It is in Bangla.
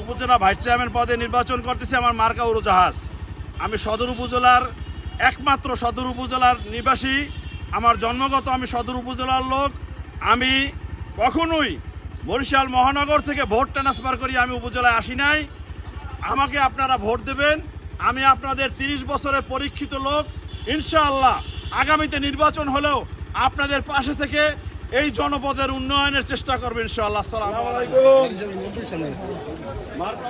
উপজেলা ভাইস চেয়ারম্যান পদে নির্বাচন করতেছে আমার মার্কা উড়োজাহাজ। আমি সদর উপজেলার একমাত্র সদর উপজেলার নিবাসী, আমার জন্মগত আমি সদর উপজেলার লোক। আমি কখনোই বরিশাল মহানগর থেকে ভোট ট্রান্সফার করি আমি উপজেলায় আসি নাই। আমাকে আপনারা ভোট দেবেন। আমি আপনাদের 30 বছরের পরীক্ষিত লোক। ইনশাআল্লাহ আগামীতে নির্বাচন হলেও আপনাদের পাশে থেকে এই জনপদের উন্নয়নের চেষ্টা করবেন ইনশাআল্লাহ। আসসালামু আলাইকুম। মার্কা